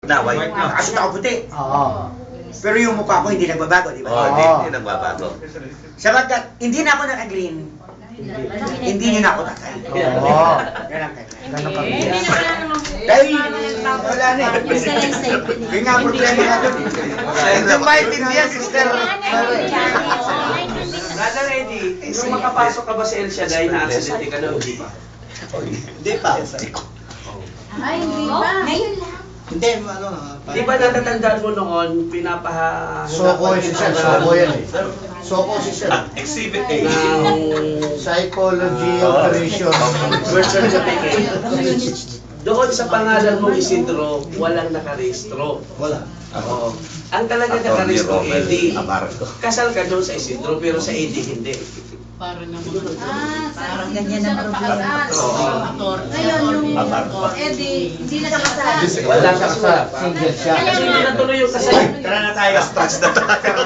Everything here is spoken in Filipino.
Na, white na. Nakasuot ako puti. Oo. Pero yung mukha ko hindi nagbabago, di ba? Oo, hindi nagbabago. Sabagat hindi na ako naka-green, hindi niyo na ako tatay. Oo. Yan ang tatay. Ganun kami. Dahil wala na eh. Yun nga ang problema nga doon. Hindi maintindihan, sister. Brother Eddie, nung makapasok ka ba sa El Shaddai na aksidente ka na o di pa? Hindi pa. Ay, hindi ba? Ngayon lang. Hindi, ano. Di ba natatandaan mo noon, pinapaha... Soko si Sir, Soko yan eh. Soko si Sir. Exhibit A. Psychology operation. Birth certificate. Doon sa pangalan mong Isidro, walang nakarehistro. Wala. Oo. Ang talaga nakarehistro, Eddie. Abarco. Kasal ka doon sa Isidro, pero sa Eddie hindi. Parang ganyan ang problema. Oo. Ngayon yung Abarco. Eddie, hindi na kasal. Walang kasal. Single siya. Kasi hindi natuloy yung kasal. Tara na tayo. Stress na tayo.